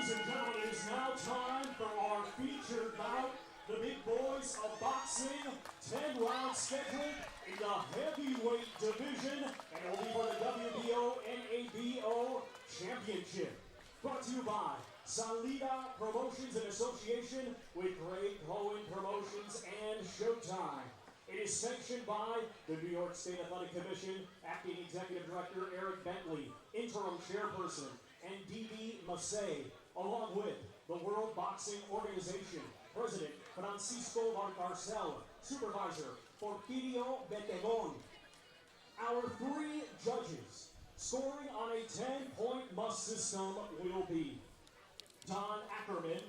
Ladies and gentlemen, it is now time for our featured bout. The big boys of boxing, 10 rounds scheduled in the heavyweight division, and it will be for the WBO NABO Championship. Brought to you by Salida Promotions in association with Greg Cohen Promotions and Showtime. It is sanctioned by the New York State Athletic Commission, Acting Executive Director Eric Bentley, Interim Chairperson, and D.D. Massey, along with the World Boxing Organization, President Francisco Valcarcel, Supervisor Porfirio Betegon. Our 3 judges scoring on a 10-point must system will be Don Ackerman,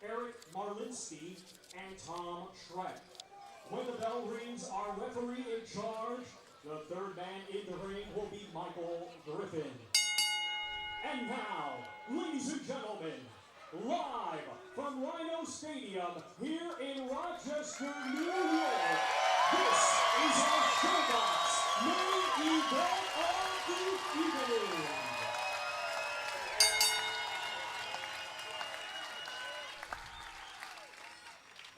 Eric Marlinski, and Tom Schreck. When the bell rings, our referee in charge, the 3rd man in the ring, will be Michael Griffin. And now, ladies and gentlemen, live from Rhino Stadium here in Rochester, New York, this is our Showbox main event of the evening.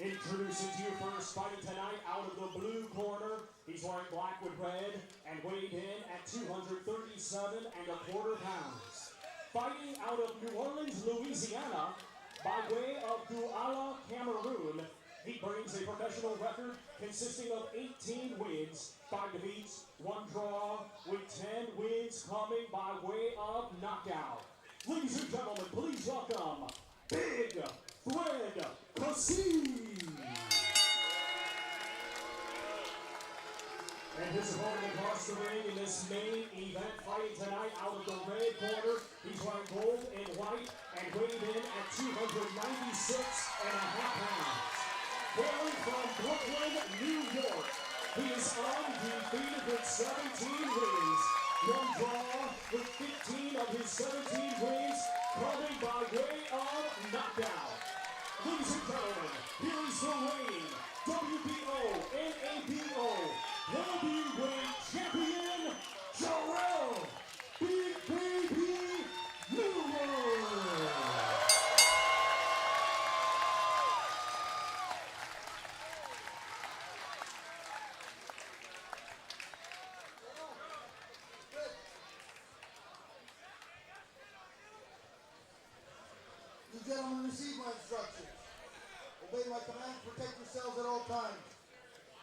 Introducing to you first, fighting tonight out of the blue corner. He's wearing black with red and weighed in at 237 1/4 pounds. Fighting out of New Orleans, Louisiana, by way of Douala, Cameroon, he brings a professional record consisting of 18 wins, 5 defeats, 1 draw, with 10 wins coming by way of knockout. Ladies and gentlemen, please welcome Big Fred Kassi. And his opponent across the ring in this main event, fighting tonight out of the red corner. He's wearing gold and white and weighed in at 296 1/2 pounds. Hailing from Brooklyn, New York, he is undefeated with 17 wins. 1 draw with 15 of his 17 wins coming by way of knockout. Ladies and gentlemen, here is the reigning WBO NABO Heavyweight Champion, Jarrell, Big Baby Newell. You gentlemen receive my instructions. Obey my commands, protect yourselves at all times.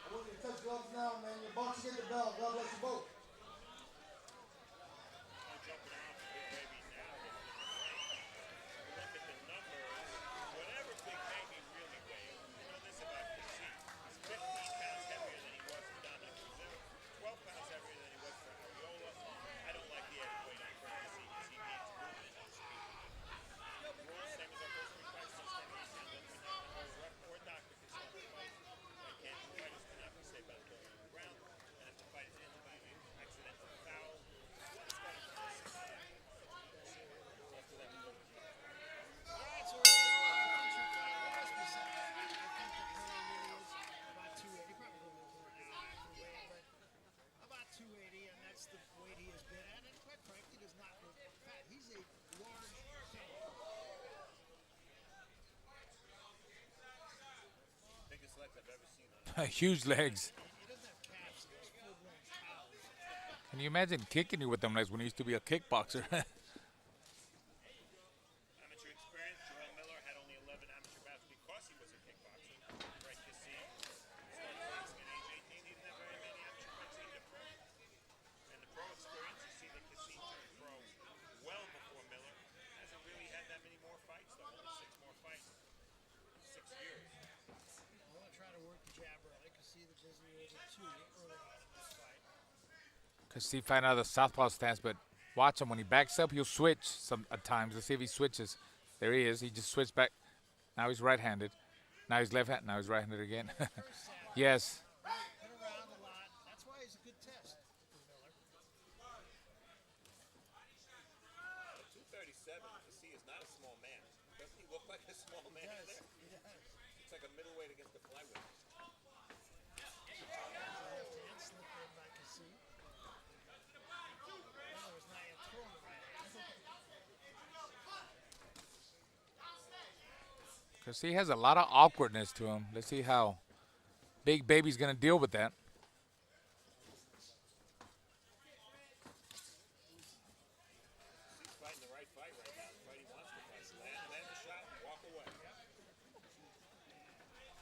I want you to touch gloves now, man. You're boxing at the bell. God bless you both. Huge legs. Can you imagine kicking you with them legs when he used to be a kickboxer? Amateur experience, Jarrell Miller had only 11 amateur bouts because he was a kickboxer. Right, Kassi started boxing at age 18. He didn't have very many amateur fights either. And the pro experience, you see that Kassi turned pro well before Miller. Hasn't really had that many more fights, though. Only 6 more fights in 6 years. I want to try to work the jabber. I can see the Disney over 2 early on in this fight. Kassi fighting out of the southpaw stance, but watch him. When he backs up, he'll switch at times. Let's see if he switches. There he is. He just switched back. Now he's right-handed. Now he's left-handed. Now he's right-handed again. Yes. Been around a lot. That's why he's a good test for Miller. 237, Kassi is not a small man. Doesn't he look like a small man there? He does. It's like a middleweight against the flyweight. Left hand slipped in by Kassi. Miller was not yet throwing the right hand. Because he has a lot of awkwardness to him. Let's see how Big Baby's going to deal with that. He's fighting the right fight right now. The fight he wants to fight. Land the shot and walk away.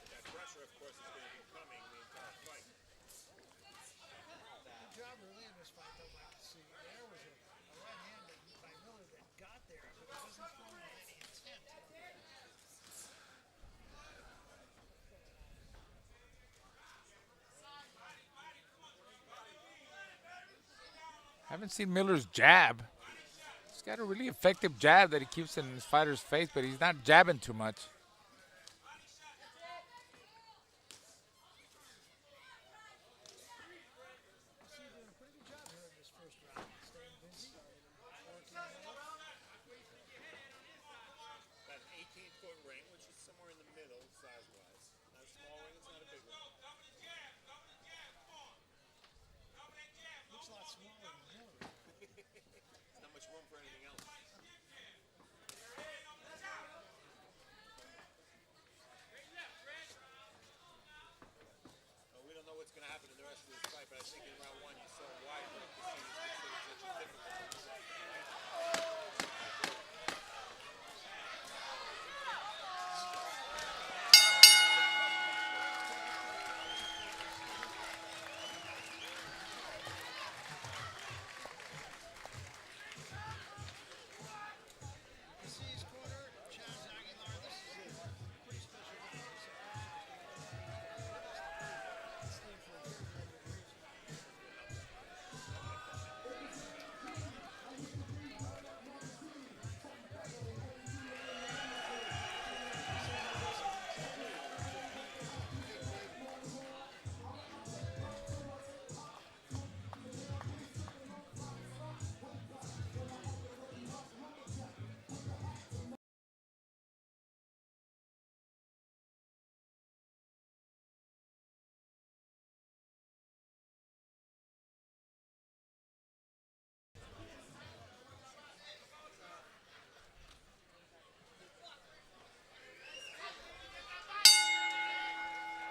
That pressure, of course, is going to be coming the entire fight. Good job early in this fight, though, Mike. See, there was a right hand by Miller that got there, but it wasn't thrown with any intent. Haven't seen Miller's jab. He's got a really effective jab that he keeps in his fighter's face, but he's not jabbing too much. Kassi doing a pretty good job here in this first round. Staying busy, working Miller. About an 18-foot ring, which is somewhere in the middle size-wise. Not a small ring, it's not a big ring. Looks a lot smaller than Miller. There's not much room for anything else. Well, we don't know what's going to happen in the rest of this fight, but I think in round one you saw why Kassi is considered such a difficult fight. Kassi's corner, Chaz Aguilar. This is a pretty special guy. Stay for a very, very good reason.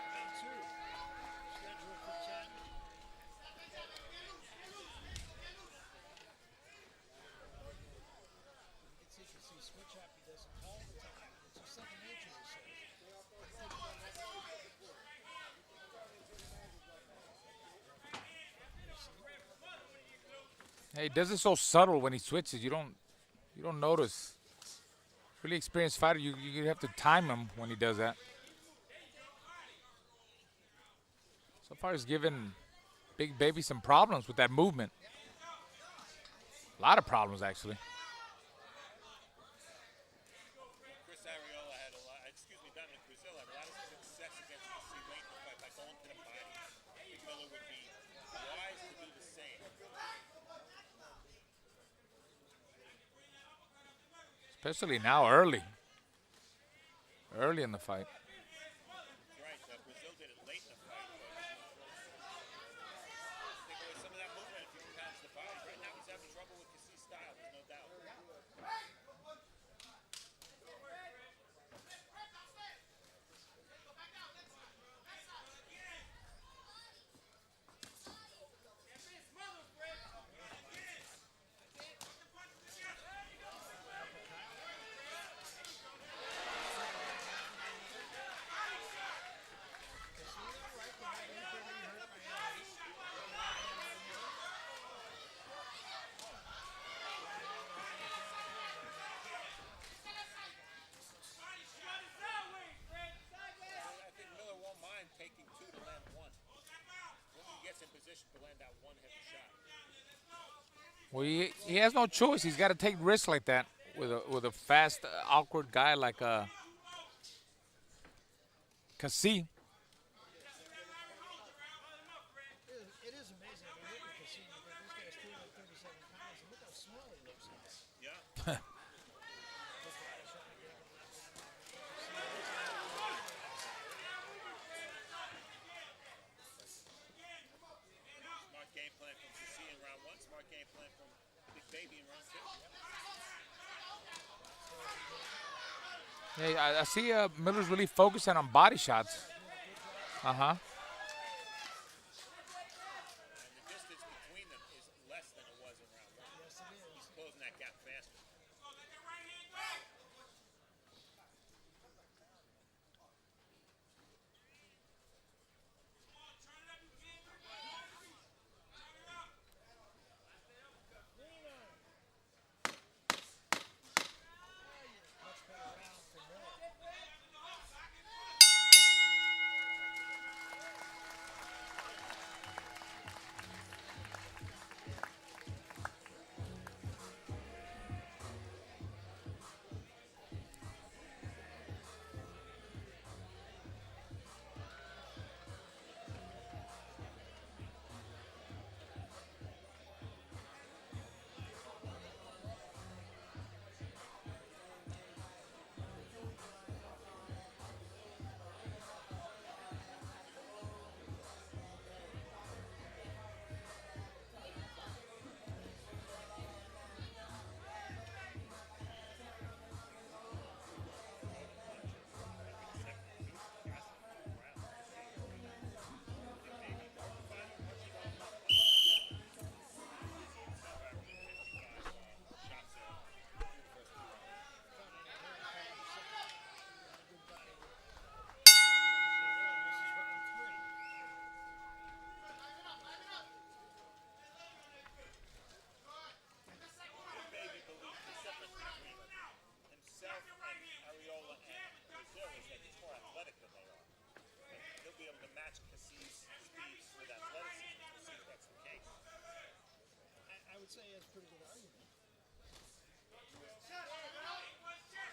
Round two, scheduled for 10. You can see Kassi switch up. He does it all the time. It's just second nature, he says. Hey, he does it so subtle when he switches. You don't notice. Really experienced fighter, you have to time him when he does that. So far, he's given Big Baby some problems with that movement. A lot of problems, actually. Chris Arreola had a lot, Dominic Brazil had a lot of success against Kassi late in the fight by going to the body. I think Miller would be wise to do the same. Especially now, early in the fight. You're right, Brazil did it late in the fight. Take away some of that movement if you can pounce the body. Right now he's having trouble with Kassi's style, there's no doubt. I think Miller won't mind taking two to land one. When he gets in position to land that one heavy shot. Well, he has no choice. He's got to take risks like that with a fast, awkward guy like Kassi. It is amazing. I mean, look at Kassi. This guy's 237 pounds, and look how small he looks. Yeah. Smart game plan from Kassi in round one. Smart game plan from Big Baby in round two. Hey, I see Miller's really focusing on body shots. Uh-huh. And the distance between them is less than it was in round one. Yes, it is. He's closing that gap faster. Much better round for Miller. Baby believes the difference between himself and Ariola and Brazil is that he's more athletic than they are. And he'll be able to match Kassi's speed with athleticism. We'll see if that's the case. I would say that's a pretty good argument.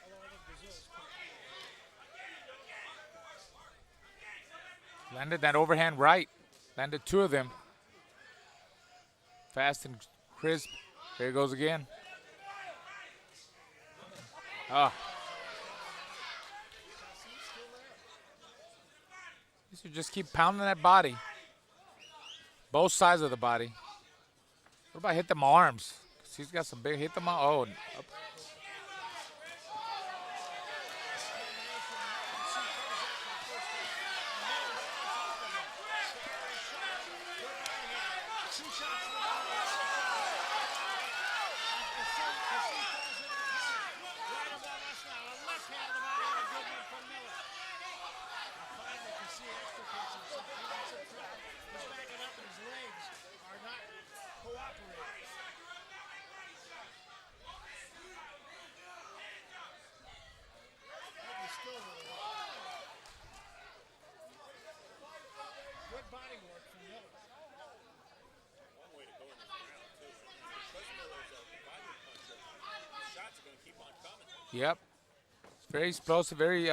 Although I think Brazil's pretty good. Landed that overhand right. Landed two of them. Fast and crisp. There it goes again. Ah. You should just keep pounding that body. Both sides of the body. What about hit them arms? 'Cause he's got some big hit them. Oh, up. Good body work from Miller. One way to go in this round, too. Because Miller's a body puncher, the shots are going to keep on coming. Yep. It's very explosive, very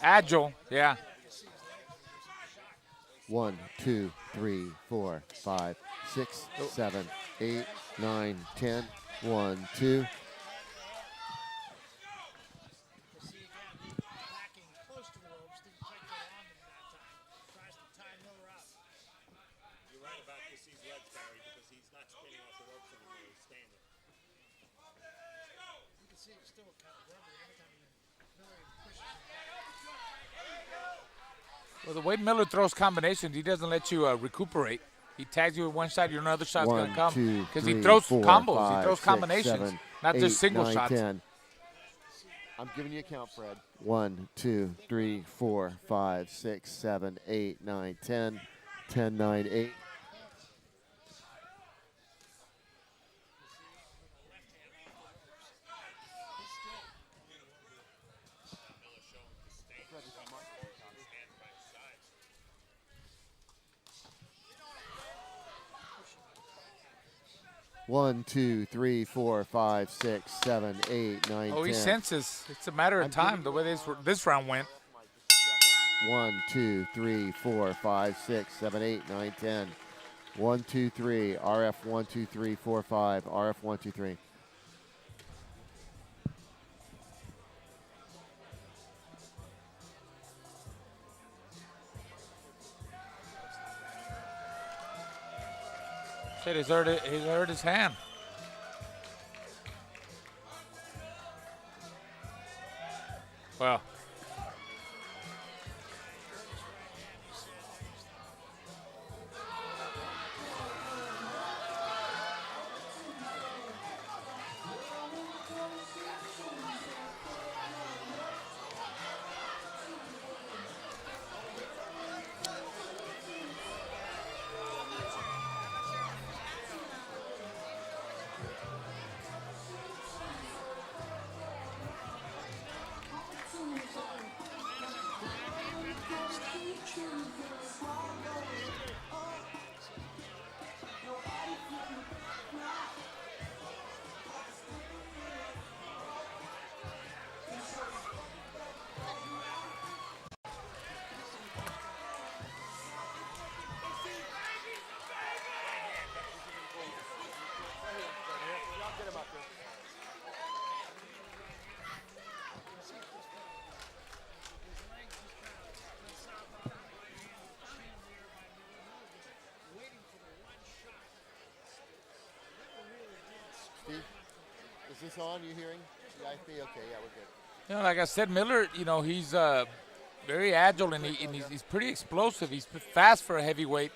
agile. Yeah. 1, 2, 3, 4, 5, 6, 7, 8, 9, 10. 1, 2. See again, backing close to the ropes, didn't quite get on them that time. Tries to tie Miller up. You're right about Kassi's legs, Barry, because he's not spinning off the ropes anymore. He's standing. You can see it's still kind of rubbery every time Miller pushes him back. Well, the way Miller throws combinations, he doesn't let you recuperate. He tags you with one shot, your other shot's going 1, to come. 2, Because 3, he throws 4, combos. 5, He throws 6, combinations, 7, not 8, just single 9, shots. 10. I'm giving you a count, Fred. 1, 2, 3, 4, 5, 6, 7, 8, 9, 10. 10, 9, 8. Miller showing disdain. Stand by his side. 1, 2, 3, 4, 5, 6, 7, 8, 9, 10. Oh, he senses. It's a matter of time, the way this round went. 1, 2, 3, 4, 5, 6, 7, 8, 9, 10. 1, 2, 3. RF 1, 2, 3, 4, 5. RF 1, 2, 3. Shit, he's hurt his hand. Well, Steve, is this on? You hearing? Yeah, I see. Okay, yeah, we're good. you know, like I said, Miller, you know, he's very agile and he's pretty explosive. He's fast for a heavyweight,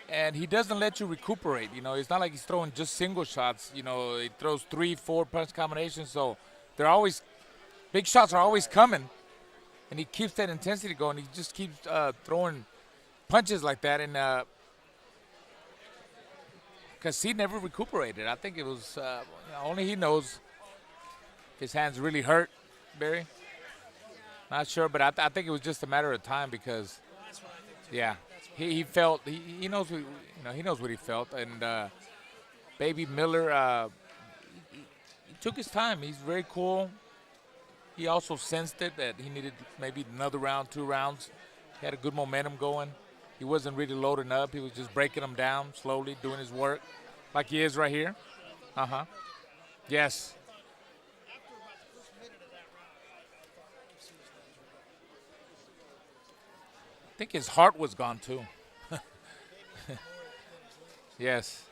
and he doesn't let you recuperate. You know, it's not like he's throwing just single shots. You know, he throws 3, 4 punch combinations, so they're always big shots are always coming, and he keeps that intensity going. He just keeps throwing punches like that, and Kassi never recuperated. I think it was only he knows if his hands really hurt, Barry. Not sure, but I think it was just a matter of time because, yeah, he felt he knows he knows what he felt, and Baby Miller he took his time. He's very cool. He also sensed it that he needed maybe another round, 2 rounds. He had a good momentum going. He wasn't really loading up. He was just breaking them down slowly, doing his work, like he is right here. Yes. After about the first minute of that round, I thought Kassi was going to I think his heart was gone too. Yes.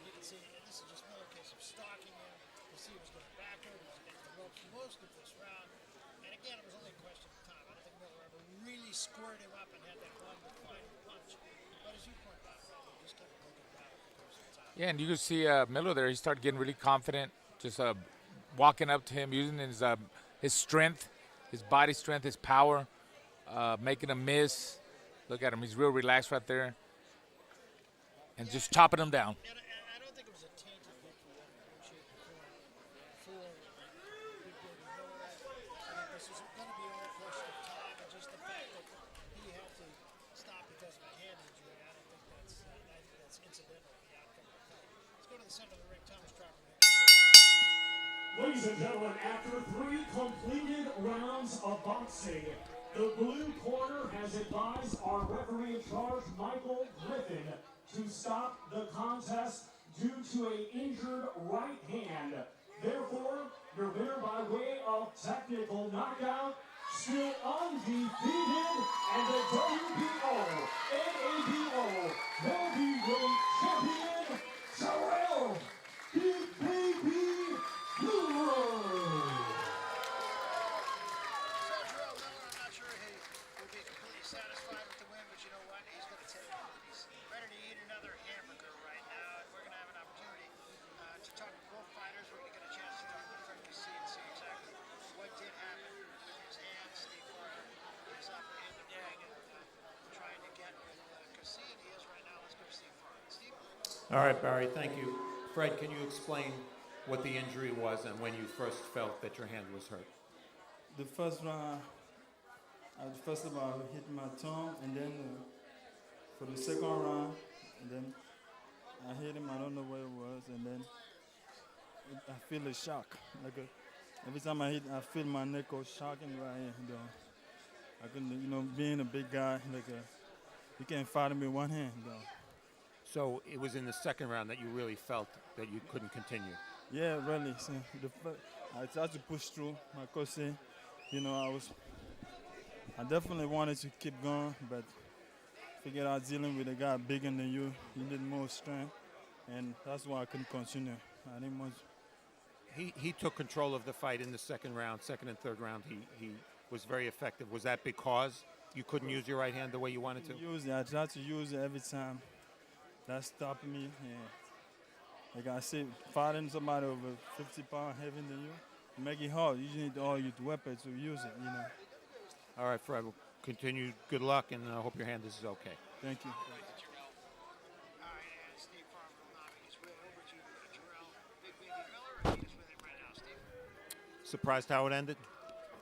You can see, and this is just another case of stalking him. Kassi was going backward. He was against the ropes most of this round. And again, it was only a question of time. I don't think Miller ever really squared him up and had that one defining punch. But as you pointed out, he just kept looking down over the course of time. Yeah, and you could see Miller there. He started getting really confident, just walking up to him, using his strength, his body strength, his power, making him miss. Look at him; he's real relaxed right there, and just chopping him down. And I don't think it was a tainted victory in any shape or form for Big Baby Miller. I think this was going to be all a question of time, and just the fact that he had to stop because of a hand injury. I think that's incidental to the outcome of the fight. Let's go to the center of the ring. Thomas Crawford. Ladies and gentlemen, after 3 completed rounds of boxing, the blue corner has advised our referee in charge, Michael Griffin, to stop the contest due to an injured right hand. Therefore, your winner by way of technical knockout, still undefeated, and the WBO, NABO heavyweight champion, Jarrell, Big Baby Miller. Jarrell Miller, I'm not sure he will be completely satisfied with the win, but you know what? He's going to take it. He's ready to eat another hamburger right now, and we're going to have an opportunity to talk to both fighters. We're going to get a chance to talk to Fred Kassi and see exactly what did happen with his hand. Steve Farmer is up in the ring and trying to get with Kassi, and he is right now. Let's go to Steve Farmer. Steve? All right, Barry, thank you. Fred, can you explain what the injury was and when you first felt that your hand was hurt? The first round, first of all, I hit my tongue, and then for the second round, and then I hit him. I don't know where it was, and then I feel a shock. Every time I hit, I feel my neck was shocking right here. I couldn't, being a big guy, you can't fight him with one hand. So it was in the second round that you really felt that you couldn't continue. Yeah, really. So I tried to push through. My coach said, I definitely wanted to keep going, but figured out dealing with a guy bigger than you need more strength, and that's why I couldn't continue. I didn't want He took control of the fight in the second and third round. He was very effective. Was that because you couldn't use your right hand the way you wanted to? Use it. I try to use it every time. That's stopping me. Yeah. Like I said, fighting somebody over 50 pounds heavier than you, make it hard. You just need all your weapons to use it, you know. All right, Fred, we'll continue. Good luck, and I hope your hand is okay. Thank you. All right, and Steve Farmer will now make his way over to Jarrell, Big Baby Miller, and he is with him right now. Steve? Surprised how it ended?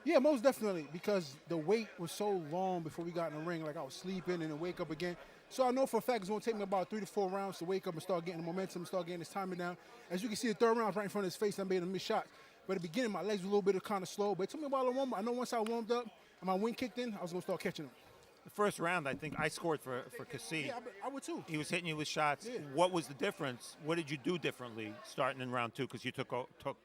Yeah, most definitely, because the wait was so long before we got in the ring. Like, I was sleeping and then wake up again. So I know for a fact it's going to take me about 3 to 4 rounds to wake up and start getting the momentum, start getting his timing down. As you can see, the third round was right in front of his face. I made him miss shots. But at the beginning, my legs were a little bit kind of slow. But it took me a while to warm up. I know once I warmed up and my wind kicked in, I was going to start catching them. The first round, I think I scored for Kassi. Yeah, I would too. He was hitting you with shots. Yeah. What was the difference? What did you do differently starting in round 2? Because you took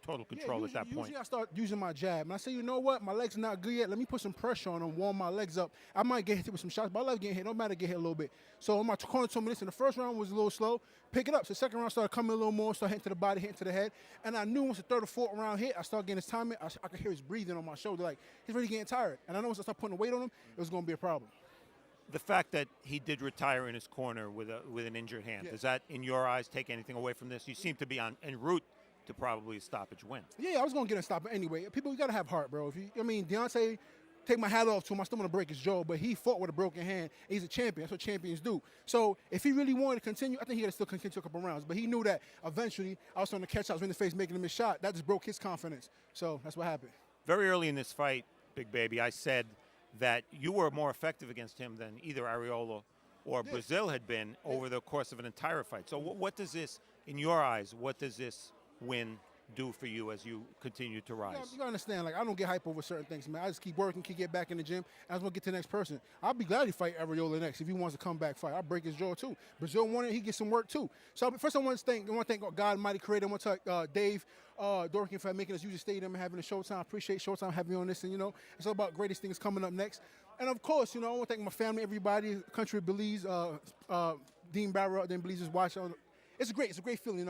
total control at that point. Usually I start using my jab. And I say, you know what? My legs are not good yet. Let me put some pressure on them, warm my legs up. I might get hit with some shots, but I love getting hit. No matter, get hit a little bit. So my corner told me this, and the first round was a little slow. Pick it up. So the second round started coming a little more, started hitting to the body, hitting to the head. And I knew once the third or fourth round hit, I started getting his timing. I could hear his breathing on my shoulder. Like, he's really getting tired. And I know once I start putting the weight on him, it was going to be a problem. The fact that he did retire in his corner with an injured hand, does that, in your eyes, take anything away from this? You seem to be en route to probably a stoppage win. Yeah, I was going to get a stop anyway. People, you got to have heart, bro. Deontay, take my hat off to him. I still want to break his jaw, but he fought with a broken hand. He's a champion. That's what champions do. So if he really wanted to continue, I think he got to still continue a couple rounds. But he knew that eventually I was starting to catch out in the face, making him a shot. That just broke his confidence. So that's what happened. Very early in this fight, Big Baby, I said that you were more effective against him than either Arreola or Brazil had been over the course of an entire fight. So what does this, in your eyes, what does this win do for you as you continue to rise? You gotta understand, like, I don't get hype over certain things, man. I just keep working, keep getting back in the gym, and I just want to get to the next person. I'll be glad to fight Arreola next if he wants to come back fight. I'll break his jaw too. Brazil wanted, he gets some work too. So first I want to thank God Almighty Creator. I want to thank Dave Dorkin for making us use the stadium and having a Showtime. I appreciate Showtime having me on this, and it's all about greatest things coming up next. And of course, I want to thank my family, everybody, country of Belize, Dean Barrow, then Belize is watching. It's a great feeling,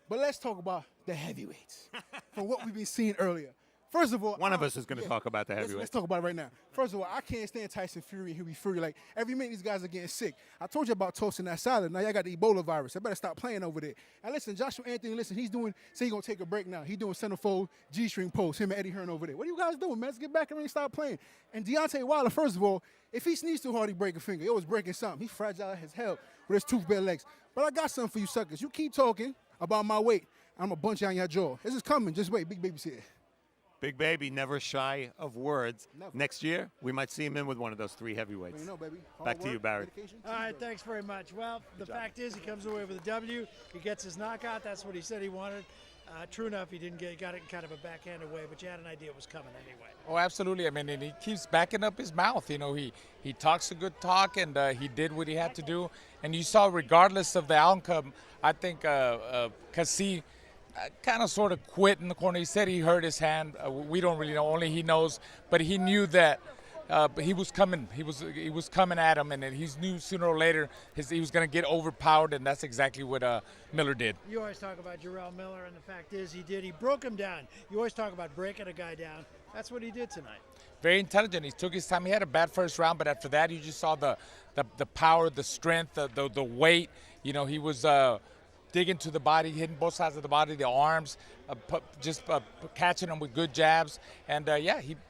But let's talk about the heavyweights from what we've been seeing earlier. First of all, one of us is going to talk about the heavyweights. Let's talk about it right now. First of all, I can't stand Tyson Fury and Hughie Fury. Like, every minute these guys are getting sick. I told you about toasting that salad. Now y'all got the Ebola virus. I better stop playing over there. And listen, Joshua Anthony, he's going to take a break now. He's doing centerfold G-string post, him and Eddie Hearn over there. What are you guys doing, man? Let's get back in the ring and stop playing. And Deontay Wilder, first of all, if he sneezes too hard, he break a finger. He always breaking something. He's fragile as hell with his tooth-bare legs. But I got something for you suckers. You keep talking about my weight, I'm going to bunch you on your jaw. This is coming. Just wait. Big Baby's here. Big Baby, never shy of words. Never. Next year, we might see him in with one of those 3 heavyweights. Baby. Back to you, Barry. All right, thanks very much. Well, the fact is he comes away with a W. He gets his knockout. That's what he said he wanted. True enough, he got it in kind of a backhanded way, but you had an idea it was coming anyway. Oh, absolutely. I mean, and he keeps backing up his mouth. He talks a good talk, and he did what he had to do. And you saw, regardless of the outcome, I think Kassi kind of sort of quit in the corner. He said he hurt his hand. We don't really know. Only he knows. But he knew that he was coming. He was coming at him, and he knew sooner or later he was going to get overpowered, and that's exactly what Miller did. You always talk about Jarrell Miller, and the fact is he did. He broke him down. You always talk about breaking a guy down. That's what he did tonight. Very intelligent. He took his time. He had a bad first round, but after that, you just saw the power, the strength, the weight. He was digging to the body, hitting both sides of the body, the arms, catching them with good jabs. And,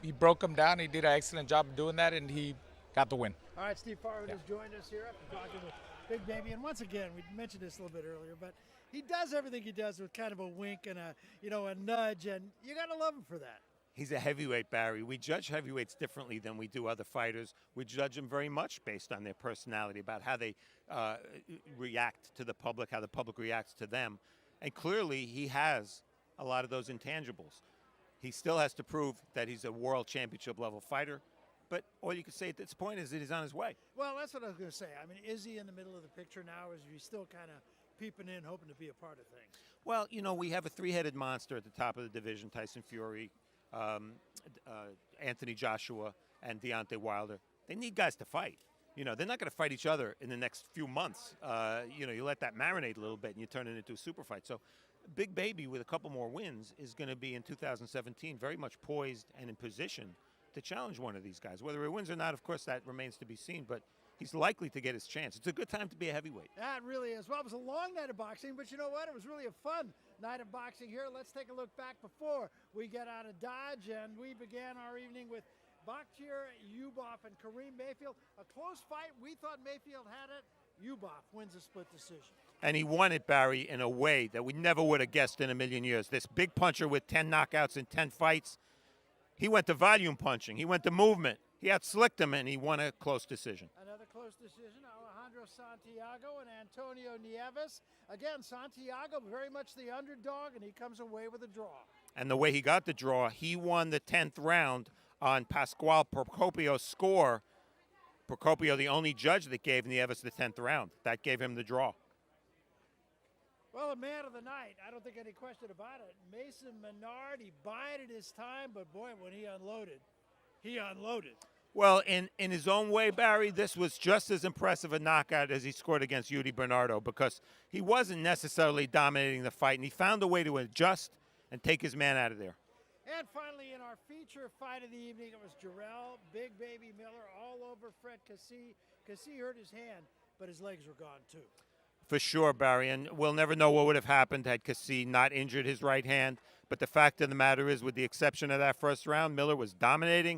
he broke him down. He did an excellent job of doing that, and he got the win. All right, Steve Farmer has joined us here after talking with Big Baby. And once again, we mentioned this a little bit earlier, but he does everything he does with kind of a wink and a nudge, and you got to love him for that. He's a heavyweight, Barry. We judge heavyweights differently than we do other fighters. We judge them very much based on their personality, about how they react to the public, how the public reacts to them. And clearly, he has a lot of those intangibles. He still has to prove that he's a world championship level fighter. But all you can say at this point is that he's on his way. Well, that's what I was going to say. I mean, is he in the middle of the picture now, or is he still kind of peeping in, hoping to be a part of things? Well, we have a 3-headed monster at the top of the division, Tyson Fury, Anthony Joshua, and Deontay Wilder. They need guys to fight. You know, they're not going to fight each other in the next few months. You know, you let that marinate a little bit and you turn it into a super fight. So Big Baby with a couple more wins is going to be in 2017 very much poised and in position to challenge one of these guys. Whether he wins or not, of course, that remains to be seen, but he's likely to get his chance. It's a good time to be a heavyweight. That really is. Well, it was a long night of boxing, but you know what? It was really a fun night of boxing here. Let's take a look back before we get out of Dodge, and we began our evening with Bakhtir Yubov and Kareem Mayfield. A close fight. We thought Mayfield had it. Yubov wins a split decision. And he won it, Barry, in a way that we never would have guessed in a million years. This big puncher with 10 knockouts in 10 fights, he went to volume punching. He went to movement. He outslicked him, and he won a close decision. Another close decision, Alejandro Santiago and Antonio Nieves. Again, Santiago very much the underdog, and he comes away with a draw. And the way he got the draw, he won the 10th round on Pascual Procopio's score. Procopio, the only judge that gave Nieves the 10th round. That gave him the draw. Well, a man of the night, I don't think any question about it. Mason Menard, he bided his time, but boy, when he unloaded, he unloaded. Well, in his own way, Barry, this was just as impressive a knockout as he scored against Yuri Bernardo, because he wasn't necessarily dominating the fight, and he found a way to adjust and take his man out of there. And finally, in our feature fight of the evening, it was Jarrell, Big Baby Miller, all over Fred Kassi. Kassi hurt his hand, but his legs were gone too. For sure, Barry, and we'll never know what would have happened had Kassi not injured his right hand. But the fact of the matter is, with the exception of that first round, Miller was dominating.